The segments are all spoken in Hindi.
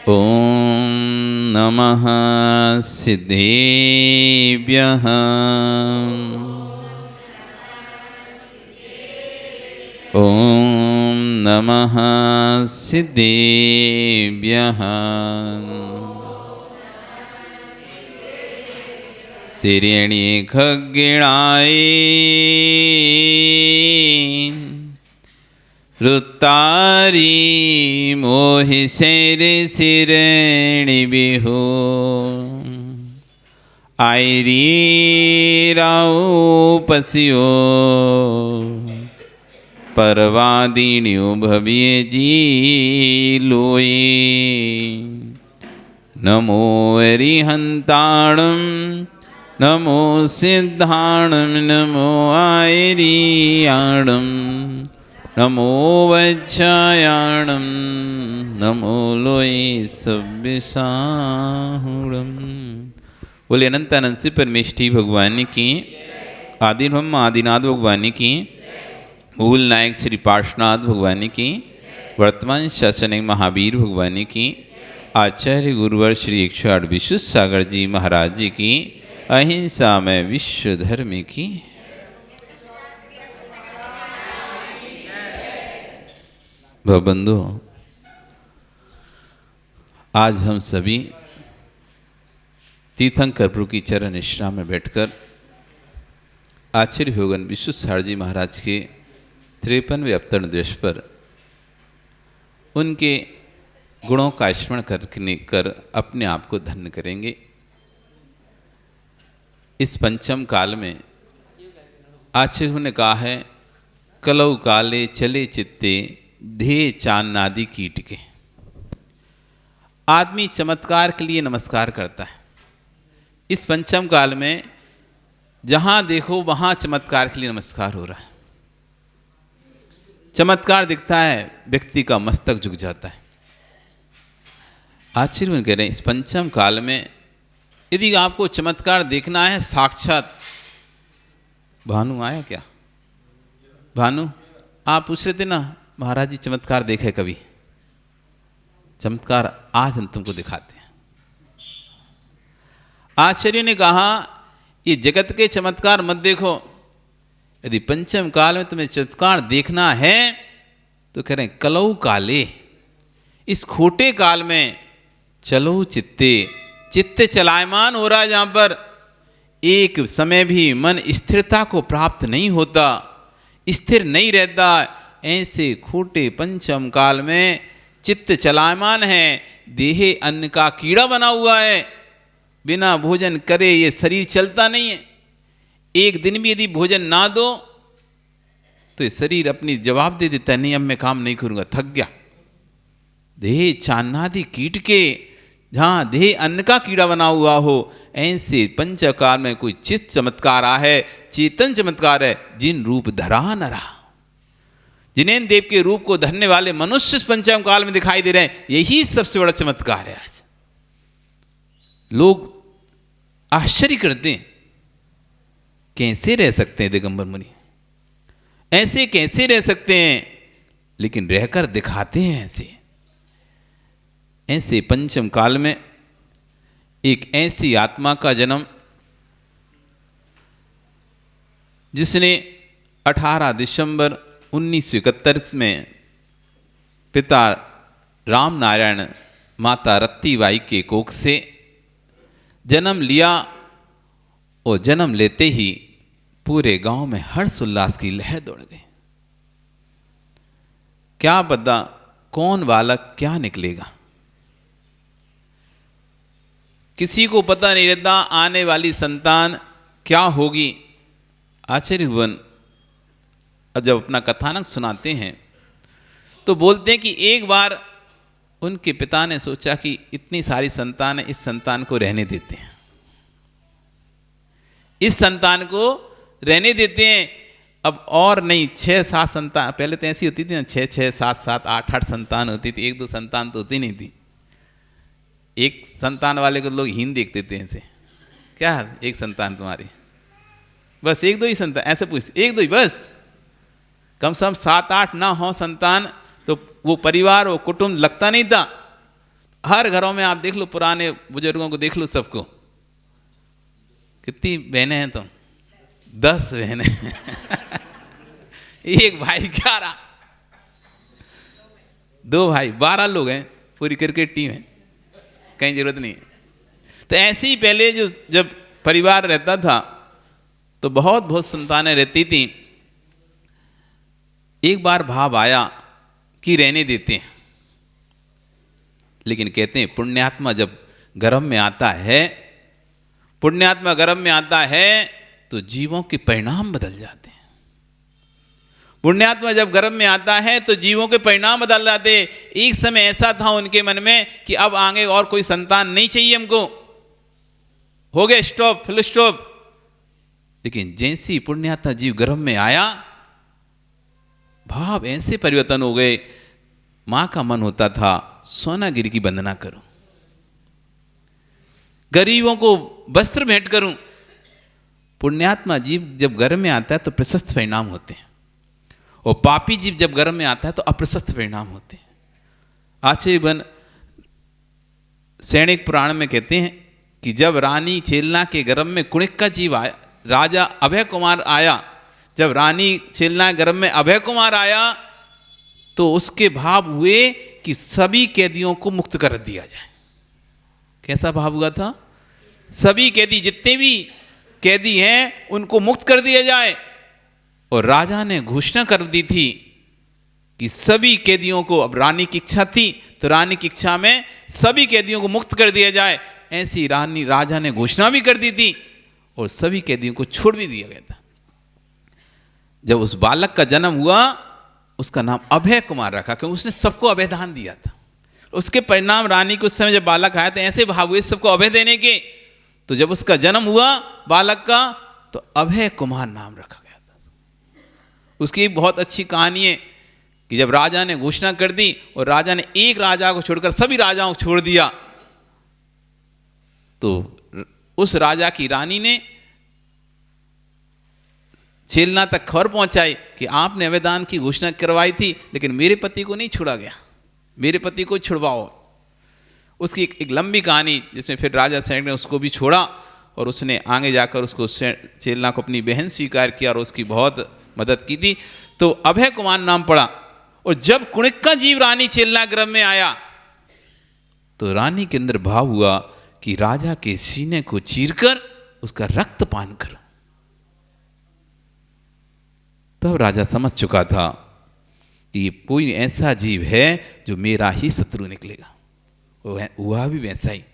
ॐ नमः सिद्धेभ्यः। ॐ नमः सिद्धेभ्यः। तिर्यणि खग्गिणाय रुतारी मोहि शेरे सिरेणि बिहु आयरी राउ पसियो परवादिन्यो भव्ये जी लोई। नमो अरिहंताणं नमो सिद्धाणं नमो आयरियाणं नमो वज्रायाणं नमो लोई सव्यसाहुणं। बोले अनंत अनंत से परमेष्ठी भगवान की, आदि ब्रह्म आदिनाथ भगवान की, मूल नायक श्री पार्श्वनाथ भगवान की, वर्तमान शासन महावीर भगवान की, आचार्य गुरुवर श्री 108 विशुद्ध सागर जी महाराज जी की, अहिंसा में विश्व धर्म की। बंधु, आज हम सभी तीर्थंकर प्रभु की चरण निष्ठा में बैठकर आचार्य भगवान विशुद्ध सागर जी महाराज के 53वें अवतरण दिवस पर उनके गुणों का स्मरण कर अपने आप को धन्य करेंगे। इस पंचम काल में आचार्य ने कहा है, कलौ काले चले चित्ते धे चान्नादि कीट के। आदमी चमत्कार के लिए नमस्कार करता है। इस पंचम काल में जहां देखो वहां चमत्कार के लिए नमस्कार हो रहा है। चमत्कार दिखता है, व्यक्ति का मस्तक झुक जाता है। आचार्य कह रहे हैं, इस पंचम काल में यदि आपको चमत्कार देखना है साक्षात, भानु आया क्या? भानु, आप पूछ रहे थे ना महाराज जी चमत्कार देखे कभी? चमत्कार आज हम तुमको दिखाते हैं। आचार्य ने कहा, ये जगत के चमत्कार मत देखो, यदि पंचम काल में तुम्हें चमत्कार देखना है तो कह रहे हैं कलौ काले, इस खोटे काल में चलो चित्ते, चित्त चलायमान हो रहा है। जहां पर एक समय भी मन स्थिरता को प्राप्त नहीं होता, स्थिर नहीं रहता, ऐसे खोटे पंचम काल में चित्त चलायमान है। देहे अन्न का कीड़ा बना हुआ है, बिना भोजन करे ये शरीर चलता नहीं है। एक दिन भी यदि भोजन ना दो तो ये शरीर अपनी जवाब दे देता है, नहीं अब मैं काम नहीं करूंगा, थक गया। देह चान्नादि कीट के, जहां देह अन्न का कीड़ा बना हुआ हो, ऐसे पंचकाल में कोई चित्त चमत्कार है, चेतन चमत्कार है। जिन रूप धरा नरा, जिनेन्द्र देव के रूप को धरने वाले मनुष्य इस पंचम काल में दिखाई दे रहे हैं, यही सबसे बड़ा चमत्कार है। आज लोग आश्चर्य करते हैं, कैसे रह सकते हैं दिगंबर मुनि, ऐसे कैसे रह सकते हैं, लेकिन रहकर दिखाते हैं। ऐसे पंचम काल में एक ऐसी आत्मा का जन्म जिसने 18 दिसंबर 1931 में पिता राम नारायण माता रत्तीबाई के कोख से जन्म लिया, और जन्म लेते ही पूरे गांव में हर्ष उल्लास की लहर दौड़ गई। क्या पता कौन बालक क्या निकलेगा, किसी को पता नहीं रहता आने वाली संतान क्या होगी। आचार्य भगवान जब अपना कथानक सुनाते हैं तो बोलते हैं कि एक बार उनके पिता ने सोचा कि इतनी सारी संतान है, इस संतान को रहने देते हैं, इस संतान को रहने देते हैं। अब और नहीं, 6-7 संतान, पहले तो ऐसी होती थी ना, 6-6, 7-7, 8-8 संतान होती थी, 1-2 संतान तो होती नहीं थी। एक संतान वाले को लोग हीन देखते थे, ऐसे क्या एक संतान तुम्हारी, बस 1-2 ही संतान, ऐसे पूछते 1-2 ही बस। कम से कम 7-8 ना हो संतान तो वो परिवार वो कुटुंब लगता नहीं था। हर घरों में आप देख लो, पुराने बुजुर्गों को देख लो, सबको कितनी बहनें हैं तुम? 10 बहनें। एक भाई 11, 2 भाई 12 लोग हैं, पूरी क्रिकेट टीम है, कहीं जरूरत नहीं है। तो ऐसे ही पहले जो जब परिवार रहता था तो बहुत बहुत संतानें रहती थी। एक बार भाव आया कि रहने देते हैं, लेकिन कहते हैं पुण्यात्मा जब गर्भ में आता है, पुण्यात्मा गर्भ में आता है तो जीवों के परिणाम बदल जाते हैं। पुण्यात्मा जब गर्भ में आता है तो जीवों के परिणाम बदल जाते। एक समय ऐसा था उनके मन में कि अब आगे और कोई संतान नहीं चाहिए हमको, हो गया स्टॉप, फुल स्टॉप। लेकिन जैसे ही पुण्यात्मा जीव गर्भ में आया, भाव ऐसे परिवर्तन हो गए। मां का मन होता था सोनागिरी की वंदना करूं, गरीबों को वस्त्र भेंट करूं। पुण्यात्मा जीव जब गर्भ में आता है तो प्रशस्त परिणाम होते हैं, और पापी जीव जब गर्भ में आता है तो अप्रशस्त परिणाम होते हैं। आचार्य सैनिक पुराण में कहते हैं कि जब रानी चेलना के गर्भ में कुणिक्का जीव आया, राजा अभय कुमार आया, जब रानी चेलना गर्भ में अभय कुमार आया तो उसके भाव हुए कि सभी कैदियों को मुक्त कर दिया जाए। कैसा भाव हुआ था? सभी कैदी, जितने भी कैदी हैं उनको मुक्त कर दिया जाए। और राजा ने घोषणा कर दी थी कि सभी कैदियों को, अब रानी की इच्छा थी तो रानी की इच्छा में सभी कैदियों को मुक्त कर दिया जाए। ऐसी राजा ने घोषणा भी कर दी थी और सभी कैदियों को छोड़ भी दिया गया था। जब उस बालक का जन्म हुआ उसका नाम अभय कुमार रखा, क्योंकि उसने सबको अभय दान दिया था। उसके परिणाम रानी को उस समय जब बालक आया तो ऐसे भाव हुए सबको अभय देने के। तो जब उसका जन्म हुआ बालक का तो अभय कुमार नाम रखा गया था। उसकी एक बहुत अच्छी कहानी है कि जब राजा ने घोषणा कर दी और राजा ने एक राजा को छोड़कर सभी राजाओं को छोड़ दिया, तो उस राजा की रानी ने छेलना तक खबर पहुंचाई कि आपने अवैधान की घोषणा करवाई थी, लेकिन मेरे पति को नहीं छोड़ा गया, मेरे पति को छुड़वाओ। उसकी एक लंबी कहानी, जिसमें फिर राजा सैनिक ने उसको भी छोड़ा और उसने आगे जाकर उसको छेलना को अपनी बहन स्वीकार किया और उसकी बहुत मदद की थी। तो अभय कुमार नाम पड़ा। और जब कुणिक्का जीव रानी चेलना गर्भ में आया तो रानी के अंदर भाव हुआ कि राजा के सीने को चीरकर उसका रक्त पान कर। तब राजा समझ चुका था कि ये कोई ऐसा जीव है जो मेरा ही शत्रु निकलेगा। वो हुआ भी वैसा ही।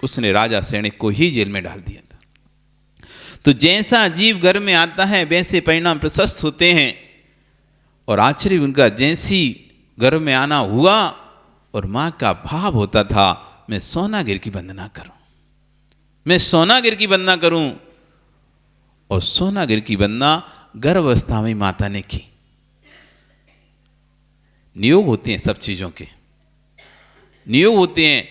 उसने राजा सैनिक को ही जेल में डाल दिया था। तो जैसा जीव गर्भ में आता है वैसे परिणाम प्रशस्त होते हैं। और आश्चर्य उनका जैसी गर्भ में आना हुआ और मां का भाव होता था मैं सोनागिर की वंदना करूं, मैं सोनागिर की वंदना करूं। और सोनागिर की वंदना गर्भावस्था में माता ने की। नियोग होते हैं सब चीजों के, नियोग होते हैं।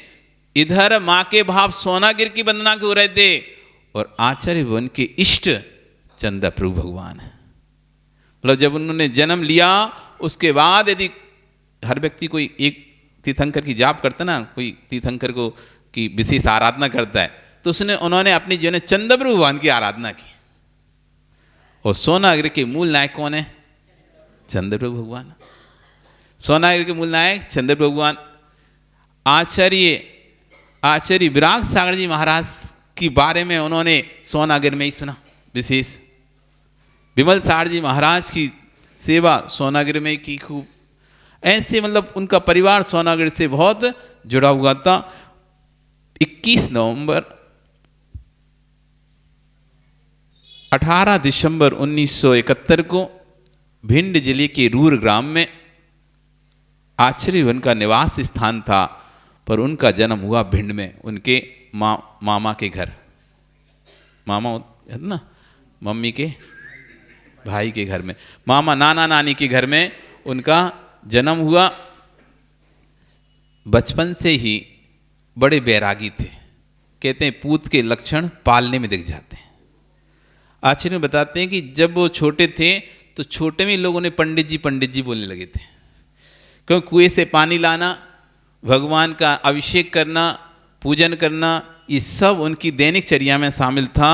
इधर मां के भाव सोनागिर की वंदना क्यों रहते, और आचार्य वन के इष्ट चंदा प्रभु भगवान है। मतलब जब उन्होंने जन्म लिया उसके बाद यदि हर व्यक्ति कोई एक तीर्थंकर की जाप करता ना, कोई तीर्थंकर को की विशेष आराधना करता है, तो उन्होंने अपनी जीवन में चंद्रप्रभु भगवान की आराधना की। और सोनागिर के मूल नायक कौन है? चंद्रप्रभु भगवान। सोनागिर के मूल नायक चंद्रप्रभु भगवान। आचार्य विराग सागर जी महाराज के बारे में उन्होंने सोनागिर में ही सुना विशेष। विमल सागर जी महाराज की सेवा सोनागिर में की खूब। ऐसे मतलब उनका परिवार सोनागिर से बहुत जुड़ा हुआ था। 21 नवंबर 18 दिसंबर 1971 को भिंड जिले के रूर ग्राम में आचार्य उनका निवास स्थान था, पर उनका जन्म हुआ भिंड में उनके मामा के घर। मामा है ना, मम्मी के भाई के घर में, मामा नाना नानी के घर में उनका जन्म हुआ। बचपन से ही बड़े बैरागी थे। कहते हैं पूत के लक्षण पालने में दिख जाते हैं। आचार्य बताते हैं कि जब वो छोटे थे तो छोटे में लोगों ने पंडित जी बोलने लगे थे, क्योंकि कुएं से पानी लाना भगवान का अभिषेक करना, पूजन करना, ये सब उनकी दैनिक चर्या में शामिल था।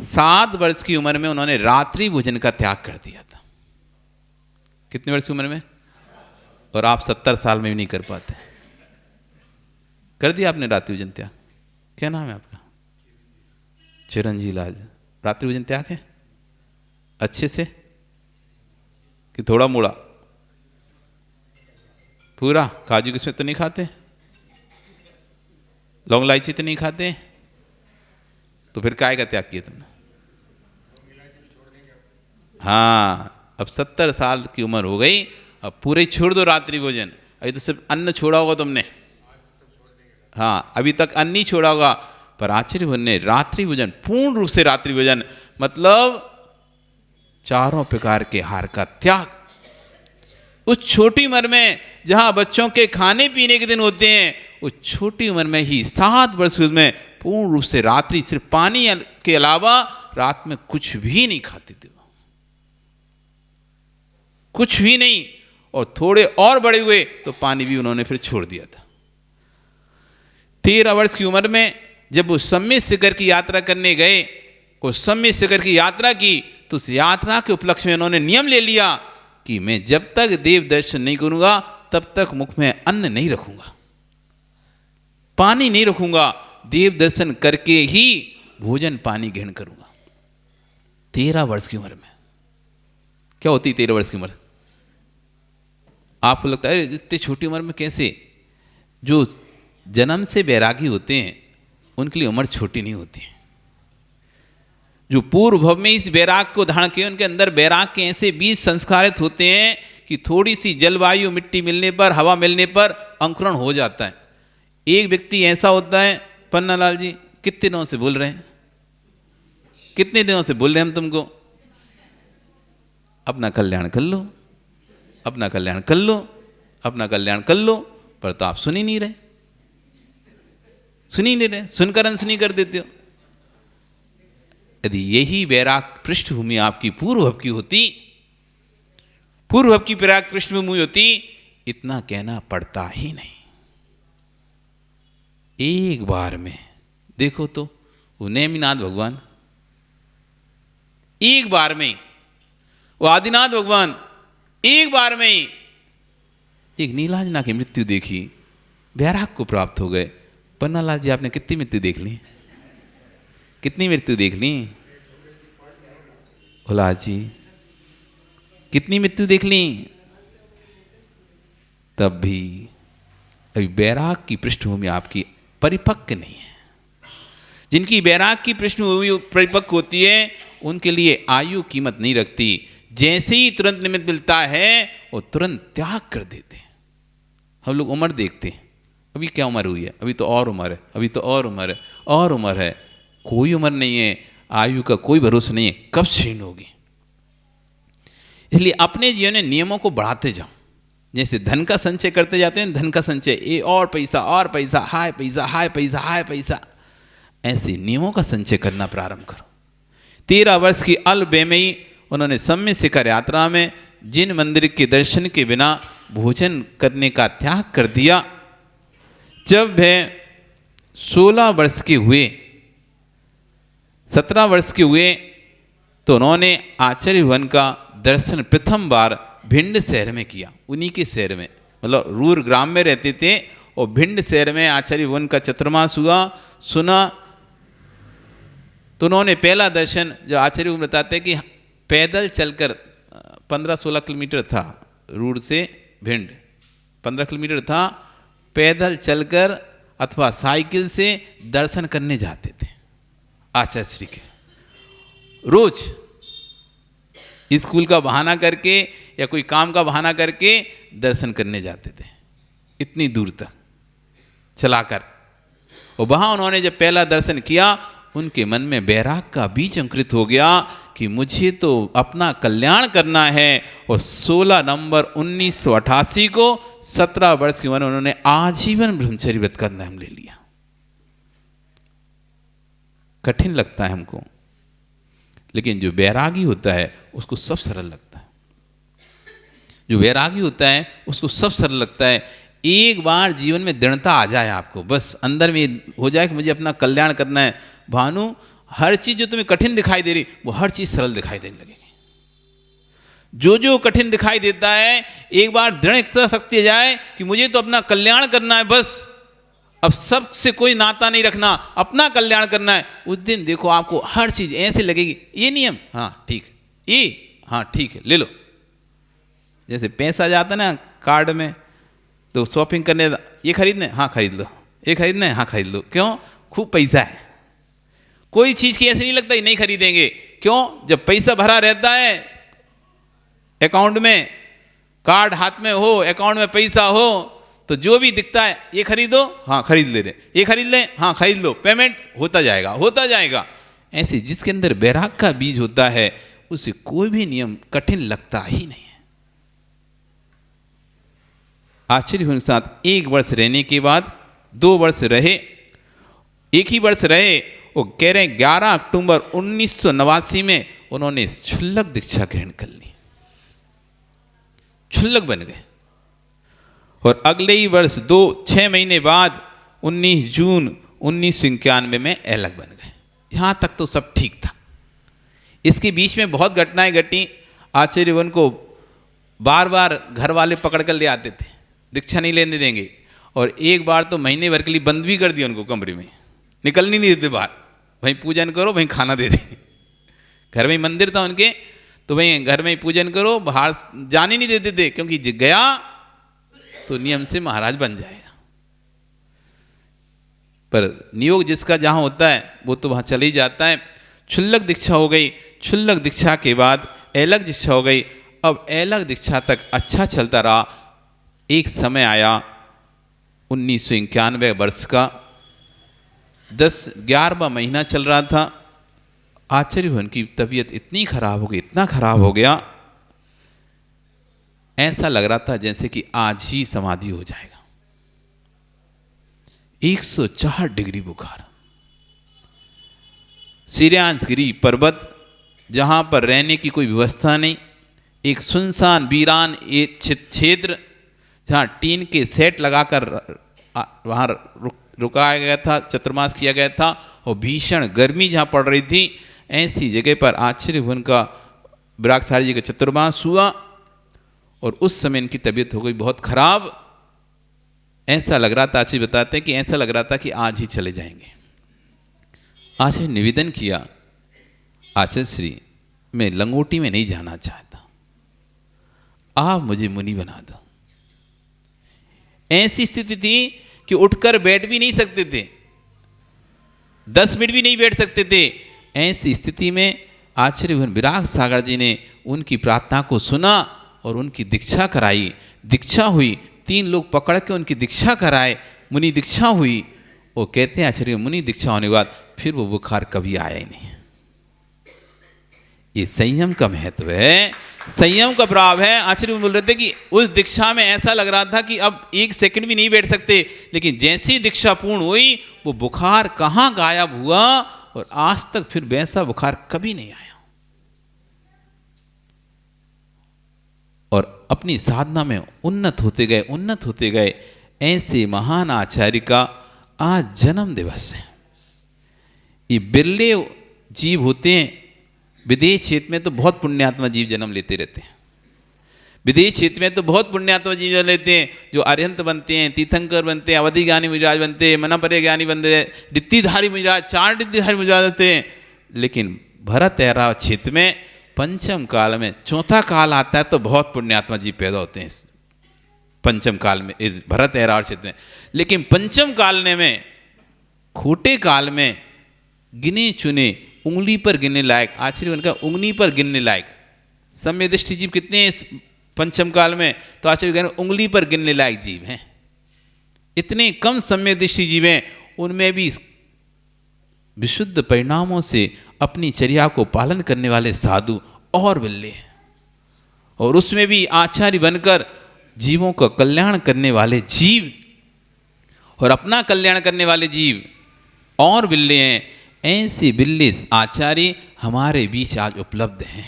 7 वर्ष की उम्र में उन्होंने रात्रि भोजन का त्याग कर दिया था। कितने वर्ष की उम्र में? और आप 70 साल में भी नहीं कर पाते। कर दिया आपने रात्रि भोजन त्याग। क्या नाम है आपका? चिरंजी लाल। रात्रि भोजन त्याग है अच्छे से कि थोड़ा मोड़ा? पूरा? काजू किस्में तो नहीं खाते? लौंग इलायची तो नहीं खाते? तो फिर काय का त्याग किया तुमने? हाँ, अब 70 साल की उम्र हो गई, अब पूरे छोड़ दो रात्रि भोजन। अभी तो सिर्फ अन्न छोड़ा होगा तुमने। हाँ, अभी तक अन्न नहीं छोड़ा होगा, पर आचार्य भगवान ने रात्रि भोजन, पूर्ण रूप से रात्रि भोजन, मतलब 4 प्रकार के आहार का त्याग। उस छोटी उम्र में जहां बच्चों के खाने पीने के दिन होते हैं, उस छोटी उम्र में ही 7 वर्ष में पूर्ण रूप से रात्रि, सिर्फ पानी के अलावा रात में कुछ भी नहीं खाते थे, कुछ भी नहीं। और थोड़े और बड़े हुए तो पानी भी उन्होंने फिर छोड़ दिया था। 13 वर्ष की उम्र में जब वो सम्मित शिखर की यात्रा करने गए, उस सम्मित शिखर की यात्रा की, तो उस यात्रा के उपलक्ष्य में उन्होंने नियम ले लिया कि मैं जब तक देव दर्शन नहीं करूंगा तब तक मुख में अन्न नहीं रखूंगा, पानी नहीं रखूंगा, देव दर्शन करके ही भोजन पानी ग्रहण करूंगा। 13 वर्ष की उम्र में क्या होती? 13 वर्ष की उम्र आपको लगता है इतनी छोटी उम्र में कैसे? जो जन्म से बैरागी होते हैं उनके लिए उम्र छोटी नहीं होती। जो पूर्व भव में इस बैराग को धारण किए, उनके अंदर बैराग के ऐसे बीज संस्कारित होते हैं कि थोड़ी सी जलवायु, मिट्टी मिलने पर, हवा मिलने पर अंकुरण हो जाता है। एक व्यक्ति ऐसा होता है, पन्नालाल जी कितने दिनों से बोल रहे हैं, कितने दिनों से बोल रहे हैं हम तुमको, अपना कल्याण कर लो, अपना कल्याण कर लो, अपना कल्याण कर लो, पर तो आप सुन ही नहीं रहे, सुन ही नहीं रहे, सुनकर अनसुनी कर देते हो। यदि यही वैराग पृष्ठभूमि आपकी पूर्व भव की होती, पूर्व भव की वैराग पृष्ठभूमि होती, इतना कहना पड़ता ही नहीं। एक बार में देखो तो वो नेमिनाथ भगवान, एक बार में वो आदिनाथ भगवान, एक बार में ही एक नीलांजना की मृत्यु देखी, वैराग को प्राप्त हो गए। पन्नालाल जी आपने कितनी मृत्यु देख ली? कितनी मृत्यु देख ली? भोला जी कितनी मृत्यु देख ली? तब भी अभी वैराग की पृष्ठभूमि आपकी परिपक्व नहीं है। जिनकी वैराग की पृष्ठभूमि परिपक्व होती है उनके लिए आयु कीमत नहीं रखती। जैसे ही तुरंत निमित्त मिलता है वो तुरंत त्याग कर देते हैं। हम लोग उम्र देखते हैं, अभी क्या उम्र हुई है, अभी तो और उम्र है, अभी तो और उम्र है, और उम्र है। कोई उम्र नहीं है, आयु का कोई भरोसा नहीं है कब क्षीण होगी। इसलिए अपने जीवन में नियमों को बढ़ाते जाओ। जैसे धन का संचय करते जाते हैं, धन का संचय, ये और पैसा, हाय पैसा, हाय पैसा, हाय पैसा, ऐसे नियमों का संचय करना प्रारंभ करो। 13 वर्ष की अल्प में ही उन्होंने सम्मित शिखर यात्रा में जिन मंदिर के दर्शन के बिना भोजन करने का त्याग कर दिया। जब वह 16 वर्ष के हुए, 17 वर्ष के हुए, तो उन्होंने आचार्य भवन का दर्शन प्रथम बार भिंड शहर में किया। उन्हीं के शहर में, मतलब रूर ग्राम में रहते थे, और भिंड शहर में आचार्य भवन का चतुर्मास हुआ, सुना। तो उन्होंने पहला दर्शन, जो आचार्य भवन बताते हैं कि पैदल चलकर 15-16 किलोमीटर था, रूर से भिंड 15 किलोमीटर था, पैदल चलकर अथवा साइकिल से दर्शन करने जाते थे आचार्य श्री के। रोज स्कूल का बहाना करके या कोई काम का बहाना करके दर्शन करने जाते थे, इतनी दूर तक चलाकर। और वहां उन्होंने जब पहला दर्शन किया, उनके मन में वैराग का बीज अंकुरित हो गया कि मुझे तो अपना कल्याण करना है। और 16 नवंबर 1988 को 17 वर्ष की उम्र में उन्होंने आजीवन ब्रह्मचर्य व्रत का नाम ले लिया। कठिन लगता है हमको, लेकिन जो वैरागी होता है उसको सब सरल लगता है। जो वैरागी होता है उसको सब सरल लगता है। एक बार जीवन में दृढ़ता आ जाए आपको, बस अंदर में हो जाए कि मुझे अपना कल्याण करना है, भानु हर चीज जो तुम्हें कठिन दिखाई दे रही वो हर चीज सरल दिखाई देने लगेगी। जो जो कठिन दिखाई देता है, एक बार दृढ़ इच्छा शक्ति आ जाए कि मुझे तो अपना कल्याण करना है, बस अब सबसे कोई नाता नहीं रखना, अपना कल्याण करना है, उस दिन देखो आपको हर चीज ऐसे लगेगी। ये नियम, हाँ ठीक है, ये हाँ ठीक है, ले लो। जैसे पैसा जाता ना कार्ड में, तो शॉपिंग करने, ये खरीदने, हाँ खरीद लो, ये खरीदना है, हाँ खरीद लो। क्यों? खूब पैसा है। कोई चीज की ऐसे नहीं लगता ही नहीं खरीदेंगे। क्यों? जब पैसा भरा रहता है अकाउंट में, कार्ड हाथ में हो, अकाउंट में पैसा हो, तो जो भी दिखता है ये खरीदो, हाँ खरीद ले रहे, ये खरीद ले, हाँ खरीद लो, पेमेंट होता जाएगा होता जाएगा। ऐसे जिसके अंदर वैराग का बीज होता है उसे कोई भी नियम कठिन लगता ही नहीं है। आचार्य के साथ 1 वर्ष रहने के बाद 2 वर्ष रहे, एक ही वर्ष रहे, वो कह रहे 11 अक्टूबर 1989 में उन्होंने क्षुल्लक दीक्षा ग्रहण कर ली, क्षुल्लक बन गए। और अगले ही वर्ष 6 महीने बाद 19 जून 1991 में अलग बन गए। यहां तक तो सब ठीक था। इसके बीच में बहुत घटनाएं घटी। आचार्य उनको बार बार घर वाले पकड़ कर ले आते थे, दीक्षा नहीं लेने देंगे, और एक बार तो महीने भर के लिए बंद भी कर दिया उनको, कमरे में निकलने नहीं देते बाहर, वहीं पूजन करो वहीं खाना दे दे। घर में ही मंदिर था उनके, तो वहीं घर में ही पूजन करो, बाहर जाने नहीं देते थे, क्योंकि गया तो नियम से महाराज बन जाएगा। पर नियोग जिसका जहां होता है वो तो वहां चले ही जाता है। क्षुल्लक दीक्षा हो गई, क्षुल्लक दीक्षा के बाद अलग दीक्षा हो गई। अब अलग दीक्षा तक अच्छा चलता रहा। एक समय आया 1991 वर्ष का 11वां महीना चल रहा था। आचार्य भवन की तबीयत इतनी खराब हो गई, इतना खराब हो गया, ऐसा लग रहा था जैसे कि आज ही समाधि हो जाएगा। 104 डिग्री बुखार, सिरियांसगिरी पर्वत, जहां पर रहने की कोई व्यवस्था नहीं, एक सुनसान वीरान क्षेत्र जहां टीन के सेट लगाकर वहां रुकाया गया था, चतुर्मास किया गया था, और भीषण गर्मी जहां पड़ रही थी, ऐसी जगह पर आचार्य भवन का विरागसारी जी का चतुर्मास हुआ। और उस समय इनकी तबीयत हो गई बहुत खराब। ऐसा लग रहा था, आचार्य बताते हैं कि ऐसा लग रहा था कि आज ही चले जाएंगे। आचार्य निवेदन किया, आचार्य श्री मैं लंगोटी में नहीं जाना चाहता, आप मुझे मुनि बना दो। ऐसी स्थिति थी कि उठकर बैठ भी नहीं सकते थे, 10 मिनट भी नहीं बैठ सकते थे। ऐसी स्थिति में आचार्य विराग सागर जी ने उनकी प्रार्थना को सुना और उनकी दीक्षा कराई। दीक्षा हुई, 3 लोग पकड़ के उनकी दीक्षा कराए, मुनि दीक्षा हुई। वो कहते हैं आचार्य मुनि दीक्षा होने के बाद फिर वो बुखार कभी आया ही नहीं। ये संयम का महत्व है, संयम का प्रभाव है। आचार्य बोल रहे थे कि उस दीक्षा में ऐसा लग रहा था कि अब 1 सेकंड भी नहीं बैठ सकते, लेकिन जैसी दीक्षा पूर्ण हुई वो बुखार कहाँ गायब हुआ, और आज तक फिर वैसा बुखार कभी नहीं आया। और अपनी साधना में उन्नत होते गए, उन्नत होते गए। ऐसे महान आचार्य का आज जन्म दिवस है। ये बिरले जीव होते हैं, विदेश क्षेत्र में तो बहुत पुण्यात्मा जीव जन्म लेते रहते हैं। विदेश क्षेत्र में तो बहुत पुण्यात्मा जीव जन्म लेते हैं, जो अरिहंत बनते हैं, तीर्थंकर बनते हैं, अवधि ज्ञानी मुनिराज बनते हैं, मनपरे ज्ञानी बनते हैं, रिद्धिधारी मुनिराज, 4 रिद्धिधारी मुनिराज होते हैं। लेकिन भरत ऐरावत क्षेत्र में पंचम काल में 4था काल आता है तो बहुत पुण्यात्मा जीव पैदा होते हैं इस पंचम काल में, इस भरत ऐरावत क्षेत्र में। लेकिन पंचम काल में, खोटे काल में गिने चुने, उंगली पर गिनने लायक, आचार्य उनका उंगली पर गिनने लायक सम्य दृष्टि जीव कितने हैं इस पंचम काल में, तो आचार्य कहते हैं उंगली पर गिनने लायक जीव हैं। इतने कम सम्य दृष्टि जीव हैं, उनमें भी विशुद्ध परिणामों से अपनी चर्या को पालन करने वाले साधु और बिल्ले हैं। और उसमें भी आचार्य बनकर जीवों का कल्याण करने वाले जीव और अपना कल्याण करने वाले जीव और बिल्ले हैं। ऐसे बिल्ले आचार्य हमारे बीच आज उपलब्ध हैं।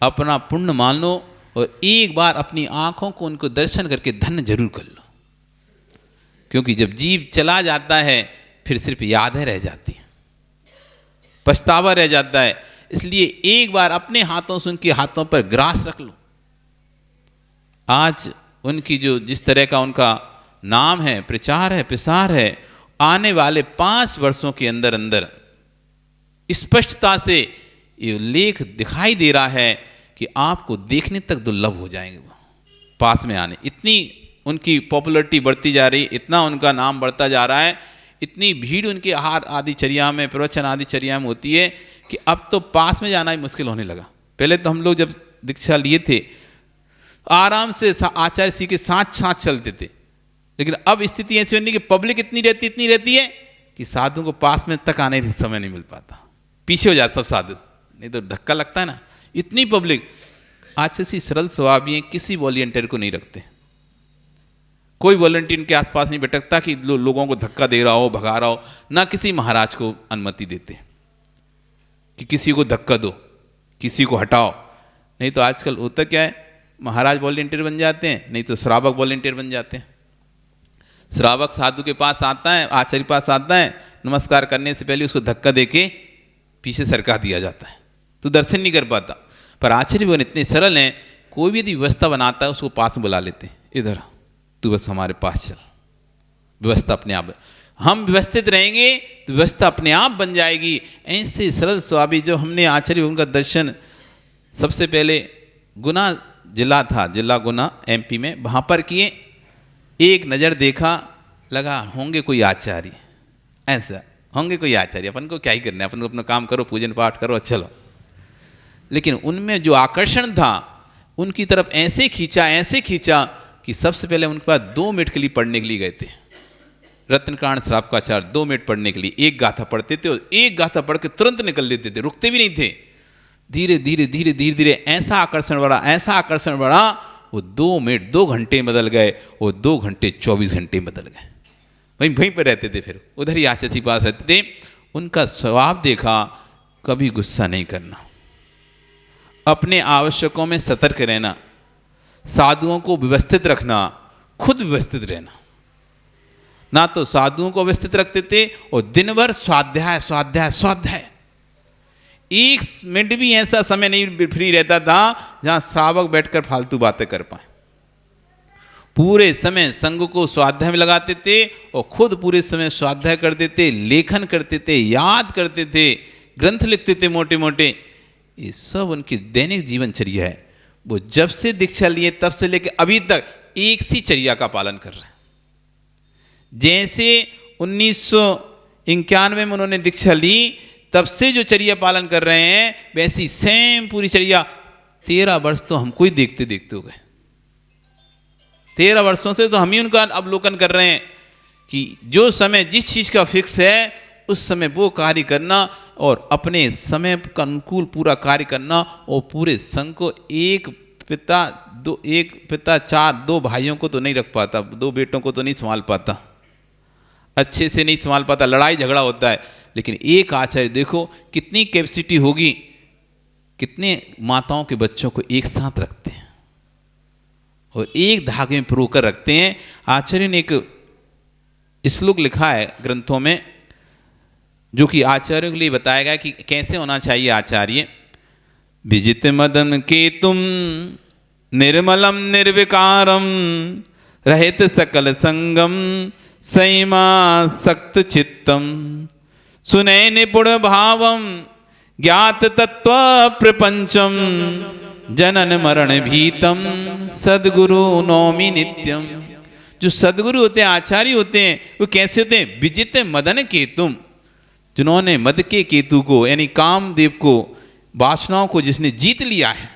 अपना पुण्य मान लो और एक बार अपनी आंखों को उनको दर्शन करके धन्य जरूर कर लो, क्योंकि जब जीव चला जाता है फिर सिर्फ यादें रह जाती हैं, पछतावा रह जाता है। इसलिए एक बार अपने हाथों से उनके हाथों पर ग्रास रख लो। आज उनकी जो जिस तरह का उनका नाम है, प्रचार है, प्रसार है, आने वाले 5 वर्षों के अंदर अंदर स्पष्टता से ये उल्लेख दिखाई दे रहा है कि आपको देखने तक दुर्लभ हो जाएंगे वो पास में आने। इतनी उनकी पॉपुलरिटी बढ़ती जा रही, इतना उनका नाम बढ़ता जा रहा है, इतनी भीड़ उनके आहार आदि चर्या में, प्रवचन आदि चर्या में होती है कि अब तो पास में जाना ही मुश्किल होने लगा। पहले तो हम लोग जब दीक्षा लिए थे आराम से आचार्य जी के साथ साथ चलते थे, लेकिन अब स्थिति ऐसी होनी कि पब्लिक इतनी रहती है कि साधु को पास में तक आने का समय नहीं मिल पाता, पीछे हो जाता सब साधु, नहीं तो धक्का लगता है ना। इतनी पब्लिक। आचार्य जी सरल स्वभावी हैं, किसी वॉलंटियर को नहीं रखते, कोई वॉलंटियर के आसपास नहीं भटकता कि लोगों को धक्का दे रहा हो, भगा रहा हो, ना किसी महाराज को अनुमति देते कि किसी को धक्का दो, किसी को हटाओ। नहीं तो आजकल होता क्या है, महाराज वॉलंटियर बन जाते हैं, नहीं तो श्रावक वॉलंटियर बन जाते हैं। श्रावक साधु के पास आता है, आचार्य के पास आता है, नमस्कार करने से पहले उसको धक्का देके पीछे सरका दिया जाता है, तो दर्शन नहीं कर पाता। पर आचार्य भगवान इतने सरल हैं, कोई भी यदि व्यवस्था बनाता है उसको पास में बुला लेते हैं, इधर तू बस हमारे पास चल, व्यवस्था अपने आप, हम व्यवस्थित रहेंगे तो व्यवस्था अपने आप बन जाएगी। ऐसे सरल स्वामी जो हमने आचार्य उनका दर्शन सबसे पहले गुना जिला था, जिला गुना MP में, वहाँ पर किए। एक नज़र देखा, लगा होंगे कोई आचार्य, ऐसा होंगे कोई आचार्य, अपन को क्या ही करना है, अपन को अपना काम करो, पूजन पाठ करो, चलो। लेकिन उनमें जो आकर्षण था उनकी तरफ ऐसे खींचा कि सबसे पहले उनके पास 2 मिनट के लिए पढ़ने के लिए गए थे। रत्नकांड श्रावकाचार्य 2 मिनट पढ़ने के लिए एक गाथा पढ़ते थे, और एक गाथा पढ़ के तुरंत निकल लेते थे, रुकते भी नहीं थे। धीरे धीरे ऐसा आकर्षण बढ़ा, वो 2 मिनट 2 घंटे बदल गए, वो 2 घंटे 24 घंटे बदल गए। वहीं पर रहते थे, फिर उधर ही आचार्य जी पास रहते थे। उनका स्वभाव देखा, कभी गुस्सा नहीं करना, अपने आवश्यकों में सतर्क रहना, साधुओं को व्यवस्थित रखना, खुद व्यवस्थित रहना। ना तो साधुओं को व्यवस्थित रखते थे और दिन भर स्वाध्याय। एक मिनट भी ऐसा समय नहीं फ्री रहता था जहां श्रावक बैठकर फालतू बातें कर पाए। पूरे समय संघ को स्वाध्याय में लगाते थे और खुद पूरे समय स्वाध्याय करते थे, लेखन करते थे, याद करते थे, ग्रंथ लिखते थे मोटे मोटे। ये सब उनकी दैनिक जीवनचर्या है। वो जब से दीक्षा लिए तब से लेकर अभी तक एक सी चर्या का पालन कर रहे हैं। जैसे 1991 में उन्होंने दीक्षा ली, तब से जो चर्या पालन कर रहे हैं, वैसी सेम पूरी चर्या 13 वर्ष तो हमको ही देखते देखते हो गए। 13 वर्षों से तो हम ही उनका अवलोकन कर रहे हैं कि जो समय जिस चीज का फिक्स है उस समय वो कार्य करना और अपने समय का अनुकूल पूरा कार्य करना, और पूरे संघ को एक पिता 2 भाइयों को तो नहीं रख पाता, 2 बेटों को तो नहीं संभाल पाता, अच्छे से नहीं संभाल पाता, लड़ाई झगड़ा होता है। लेकिन एक आचार्य देखो कितनी कैपेसिटी होगी, कितने माताओं के बच्चों को एक साथ रखते हैं और एक धागे में पिरोकर रखते हैं। आचार्य ने एक श्लोक लिखा है ग्रंथों में, जो कि आचार्यों के लिए बताया गया कि कैसे होना चाहिए आचार्य। विजित मदन केतुम निर्मलम निर्विकारम रहित सकल संगम संयमा सक्त चित्तम सुनय निपुण भावम ज्ञात तत्व प्रपंचम जनन मरण भीतम सद्गुरु नौमि नित्यम। जो सद्गुरु होते हैं, आचार्य होते हैं, वो कैसे होते हैं? विजित मदन केतुम, जिन्होंने मद के केतु को यानी कामदेव को, वासनाओं को जिसने जीत लिया है,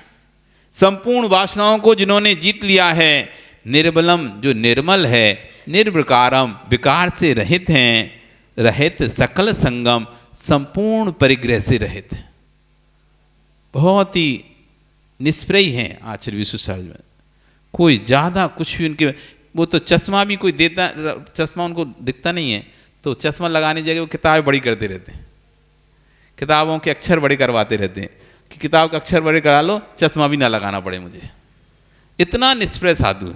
संपूर्ण वासनाओं को जिन्होंने जीत लिया है, निर्बलम जो निर्मल है, निर्विकारम विकार से रहित हैं, रहित सकल संगम संपूर्ण परिग्रह से रहित हैं, बहुत ही निष्प्रय हैं आचार्य विश्वेश्वर में। कोई ज़्यादा कुछ भी उनके, वो तो चश्मा भी कोई देता, चश्मा उनको दिखता नहीं है तो चश्मा लगाने जगह वो किताबें बड़ी करते रहते हैं, किताबों के अक्षर बड़े करवाते रहते हैं कि किताब के अक्षर बड़े करा लो, चश्मा भी ना लगाना पड़े मुझे। इतना निष्प्रय साधु,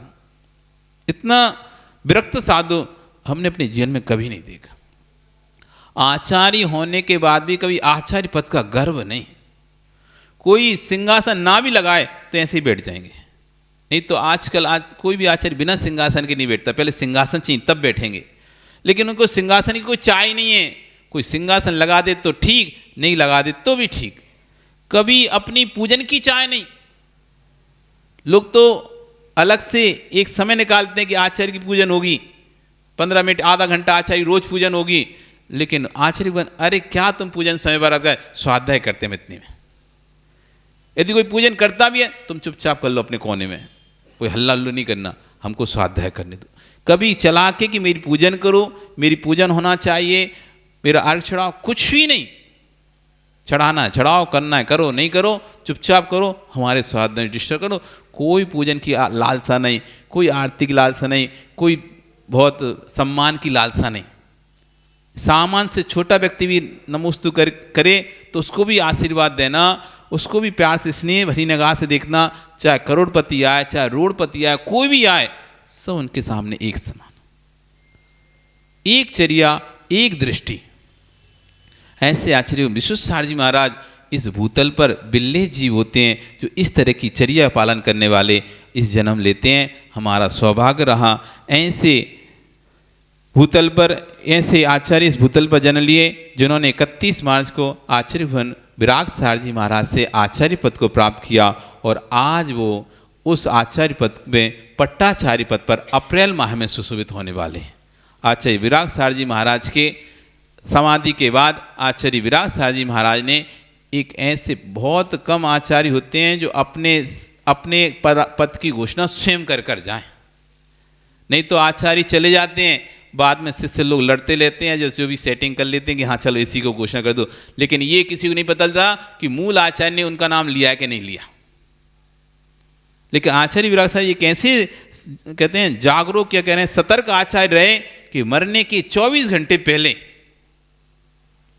इतना विरक्त साधु हमने अपने जीवन में कभी नहीं देखा। आचार्य होने के बाद भी कभी आचार्य पद का गर्व नहीं। कोई सिंहासन ना भी लगाए तो ऐसे ही बैठ जाएंगे। नहीं तो आजकल कोई भी आचार्य बिना सिंहासन के नहीं बैठता, पहले सिंहासन चाहिए तब बैठेंगे। लेकिन उनको सिंहासन की कोई चाय नहीं है। कोई सिंहासन लगा दे तो ठीक, नहीं लगा दे तो भी ठीक। कभी अपनी पूजन की चाय नहीं। लोग तो अलग से एक समय निकालते हैं कि आचार्य की पूजन होगी, 15 मिनट आधा घंटा आचार्य रोज पूजन होगी। लेकिन आचार्य बन, अरे क्या तुम पूजन समय बर्बाद कर, स्वाध्याय करते हैं इतने में। यदि कोई पूजन करता भी है तुम चुपचाप कर लो अपने कोने में, कोई हल्ला हल्ला नहीं करना, हमको स्वाध्याय करने दो। कभी चला के कि मेरी पूजन करो, मेरी पूजन होना चाहिए, मेरा अर्घ चढ़ाओ, कुछ भी नहीं। चढ़ाना है चढ़ाओ, करना है करो, नहीं करो चुपचाप करो, हमारे स्वाध्याय डिस्टर्ब करो। कोई पूजन की लालसा नहीं, कोई आरती की लालसा नहीं, कोई बहुत सम्मान की लालसा नहीं। सामान से छोटा व्यक्ति भी नमोस्तु करे तो उसको भी आशीर्वाद देना, उसको भी प्यार से स्नेह भरी निगाह से देखना। चाहे करोड़पति आए, चाहे रोड़पति आए, कोई भी आए, सब उनके सामने एक समान, एक चर्या, एक दृष्टि। ऐसे आचार्य विश्वेश्वर जी महाराज इस भूतल पर बिल्ले जीव होते हैं जो इस तरह की चर्या पालन करने वाले इस जन्म लेते हैं। हमारा सौभाग्य रहा ऐसे भूतल पर, ऐसे आचार्य इस भूतल पर जन्म लिए जिन्होंने 31 मार्च को आचार्य भवन विराग सार जी महाराज से आचार्य पद को प्राप्त किया। और आज वो उस आचार्य पद में पट्टाचार्य पद पर अप्रैल माह में सुशोभित होने वाले हैं। आचार्य विराग सार जी महाराज के समाधि के बाद आचार्य विराग सार जी महाराज ने, एक ऐसे बहुत कम आचार्य होते हैं जो अपने पद की घोषणा स्वयं कर जाएं। नहीं तो आचार्य चले जाते हैं, बाद में शिष्य लोग लड़ते लेते हैं, जो भी सेटिंग कर लेते हैं कि हाँ चलो इसी को घोषणा कर दो। लेकिन ये किसी को नहीं पता था कि मूल आचार्य ने उनका नाम लिया है कि नहीं लिया। लेकिन आचार्य विराग साहब ये कैसे कहते हैं, जागरूक क्या कह रहे हैं, सतर्क आचार्य रहे कि मरने के 24 घंटे पहले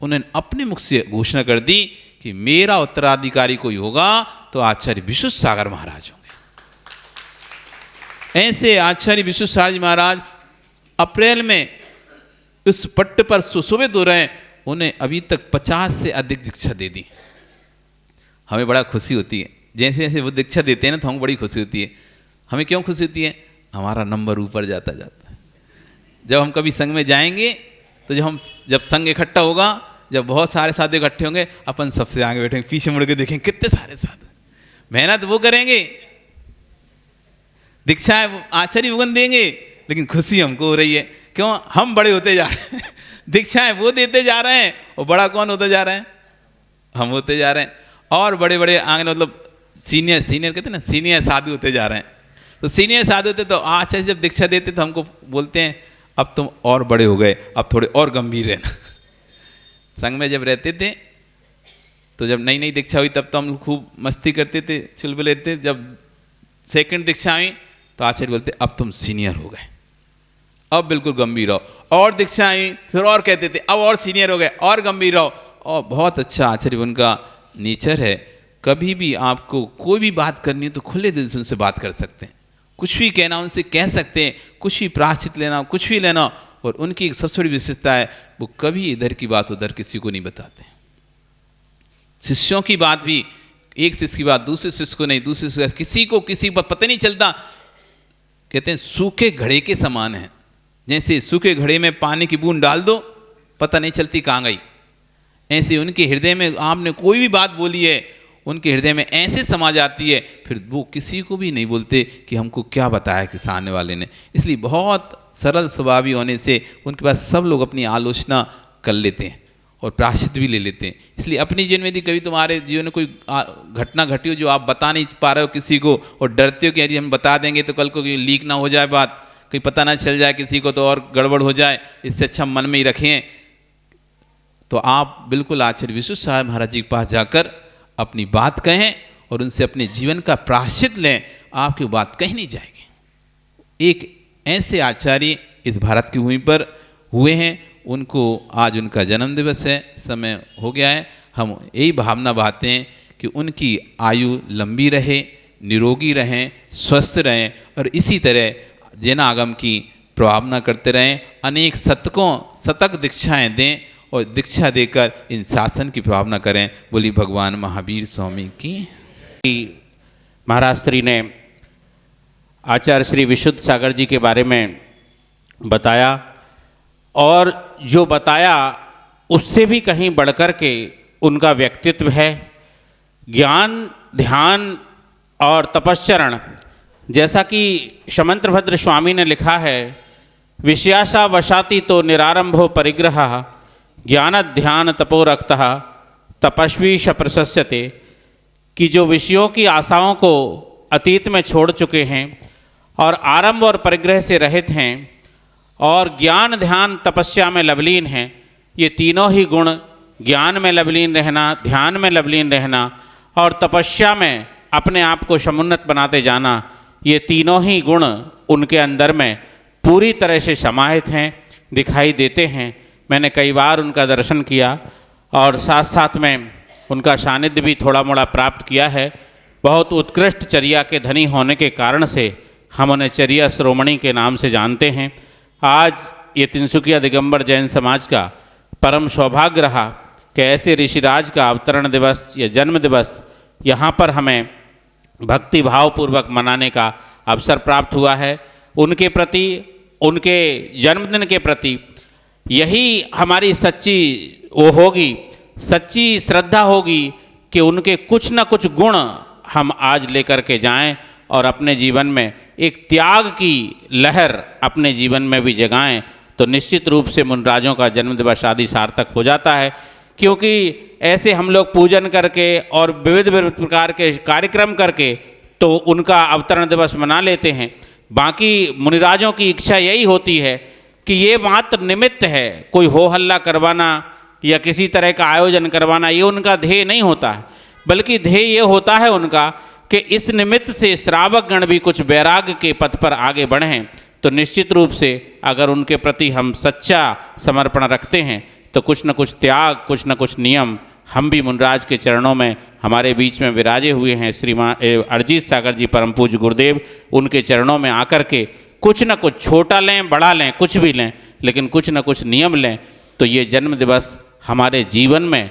उन्होंने अपने मुख से घोषणा कर दी कि मेरा उत्तराधिकारी कोई होगा तो आचार्य विश्वेश्वर सागर महाराज होंगे। ऐसे आचार्य विश्वेश्वर सागर महाराज अप्रैल में उस पट्ट पर सुशोभित हो रहे हैं। उन्हें अभी तक 50 से अधिक दीक्षा दे दी। हमें बड़ा खुशी होती है, जैसे जैसे वो दीक्षा देते हैं ना तो हमको बड़ी खुशी होती है। हमें क्यों खुशी होती है? हमारा नंबर ऊपर जाता जाता है। जब हम कभी संघ में जाएंगे तो जब संघ इकट्ठा होगा, जब बहुत सारे साधु इकट्ठे होंगे, अपन सबसे आगे बैठेंगे, पीछे मुड़ के देखेंगे कितने सारे साधु। मेहनत वो करेंगे, दीक्षाएं आचार्य भगवान देंगे, लेकिन खुशी हमको हो रही है। क्यों? हम बड़े होते जा रहे हैं। दीक्षाएं वो देते जा रहे हैं, और बड़ा कौन होता जा रहा है? हम होते जा रहे हैं। और बड़े बड़े आगे मतलब सीनियर कहते हैं ना, सीनियर साधु होते जा रहे हैं। तो सीनियर साधु होते तो आचार्य जब दीक्षा देते तो हमको बोलते हैं अब तुम और बड़े हो गए, अब थोड़े और गंभीर रहना। संघ में जब रहते थे तो जब नई नई दीक्षा हुई तब तो हम खूब मस्ती करते थे, चुलबुल रहते। जब सेकंड दीक्षा हुई तो आचार्य बोलते अब तुम सीनियर हो गए, अब बिल्कुल गंभीर रहो। और दीक्षा आई फिर और कहते थे अब और सीनियर हो गए, और गंभीर रहो। और बहुत अच्छा आचार्य उनका नेचर है। कभी भी आपको कोई भी बात करनी है तो खुले दिल से उनसे बात कर सकते हैं, कुछ भी कहना उनसे कह सकते हैं, कुछ भी प्रायश्चित लेना, कुछ भी लेना। और उनकी एक सबसे बड़ी विशेषता है, वो कभी इधर की बात उधर किसी को नहीं बताते। शिष्यों की बात भी, एक शिष्य की बात दूसरे शिष्य को नहीं, दूसरे शिष्य किसी पर पता नहीं चलता। कहते हैं सूखे घड़े के समान है। जैसे सूखे घड़े में पानी की बूंद डाल दो, पता नहीं चलती कहाँ गई, ऐसे उनके हृदय में आपने कोई भी बात बोली है, उनके हृदय में ऐसे समा जाती है, फिर वो किसी को भी नहीं बोलते कि हमको क्या बताया कि सामने वाले ने। इसलिए बहुत सरल स्वभावी होने से उनके पास सब लोग अपनी आलोचना कर लेते हैं और प्रायश्चित भी ले लेते हैं। इसलिए अपने जीवन में यदि कभी तुम्हारे जीवन में कोई घटना घटी हो जो आप बता नहीं पा रहे हो किसी को, और डरते हो कि यदि हम बता देंगे तो कल को लीक ना हो जाए बात, कहीं पता ना चल जाए किसी को तो और गड़बड़ हो जाए, इससे अच्छा मन में ही रखें, तो आप बिल्कुल आचार्य विश्वेश्वर सागर महाराज जी के पास जाकर अपनी बात कहें और उनसे अपने जीवन का प्रायश्चित लें, आपकी बात कहीं नहीं जाएगी। एक ऐसे आचार्य इस भारत की भूमि पर हुए हैं, उनको आज उनका जन्म दिवस है, समय हो गया है। हम यही भावना बातें हैं कि उनकी आयु लंबी रहे, निरोगी रहें, स्वस्थ रहें और इसी तरह जैन आगम की प्रभावना करते रहें, अनेक शतक दीक्षाएं दें और दीक्षा देकर इन शासन की प्रभावना करें। बोली भगवान महावीर स्वामी की। महाराज श्री ने आचार्य श्री विशुद्ध सागर जी के बारे में बताया और जो बताया उससे भी कहीं बढ़कर के उनका व्यक्तित्व है। ज्ञान, ध्यान और तपश्चरण, जैसा कि शमंत्रभद्र स्वामी ने लिखा है, विषयाशा वशाति तो निरारंभो परिग्रह ज्ञान ध्यान तपोरक्तः तपस्वीश प्रशस्यते, कि जो विषयों की आशाओं को अतीत में छोड़ चुके हैं और आरंभ और परिग्रह से रहित हैं और ज्ञान ध्यान तपस्या में लवलीन हैं, ये तीनों ही गुण, ज्ञान में लवलीन रहना, ध्यान में लवलीन रहना और तपस्या में अपने आप को समुन्नत बनाते जाना, ये तीनों ही गुण उनके अंदर में पूरी तरह से समाहित हैं, दिखाई देते हैं। मैंने कई बार उनका दर्शन किया और साथ साथ में उनका सानिध्य भी थोड़ा मोड़ा प्राप्त किया है। बहुत उत्कृष्ट चर्या के धनी होने के कारण से हम उन्हें चर्या शिरोमणि के नाम से जानते हैं। आज ये तिनसुकिया दिगंबर जैन समाज का परम सौभाग्य रहा कि ऐसे ऋषिराज का अवतरण दिवस या जन्म दिवस यहाँ पर हमें भक्ति भावपूर्वक मनाने का अवसर प्राप्त हुआ है। उनके प्रति, उनके जन्मदिन के प्रति यही हमारी सच्ची वो होगी, सच्ची श्रद्धा होगी कि उनके कुछ न कुछ गुण हम आज लेकर के जाएं और अपने जीवन में एक त्याग की लहर अपने जीवन में भी जगाएं, तो निश्चित रूप से मुनराजों का जन्म दिवस आदि सार्थक हो जाता है। क्योंकि ऐसे हम लोग पूजन करके और विविध विविध प्रकार के कार्यक्रम करके तो उनका अवतरण दिवस मना लेते हैं। बाकी मुनिराजों की इच्छा यही होती है कि ये मात्र निमित्त है, कोई हो हल्ला करवाना या किसी तरह का आयोजन करवाना ये उनका ध्येय नहीं होता है, बल्कि ध्येय ये होता है उनका कि इस निमित्त से श्रावक गण भी कुछ वैराग्य के पथ पर आगे बढ़ें। तो निश्चित रूप से अगर उनके प्रति हम सच्चा समर्पण रखते हैं तो कुछ न कुछ त्याग, कुछ न कुछ नियम हम भी मुनराज के चरणों में हमारे बीच में विराजे हुए हैं श्रीमान अरजीत सागर जी परम पूज्य गुरुदेव, उनके चरणों में आकर के कुछ न कुछ छोटा लें, बड़ा लें, कुछ भी लें, लेकिन कुछ न कुछ नियम लें, तो ये जन्म दिवस हमारे जीवन में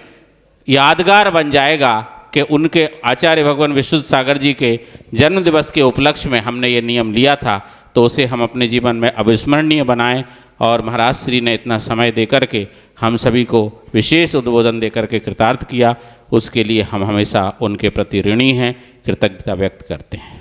यादगार बन जाएगा कि उनके आचार्य भगवान विशुद्ध सागर जी के जन्म दिवस के उपलक्ष्य में हमने ये नियम लिया था, तो उसे हम अपने जीवन में अविस्मरणीय बनाएं। और महाराज श्री ने इतना समय देकर के हम सभी को विशेष उद्बोधन देकर के कृतार्थ किया, उसके लिए हम हमेशा उनके प्रति ऋणी हैं, कृतज्ञता व्यक्त करते हैं।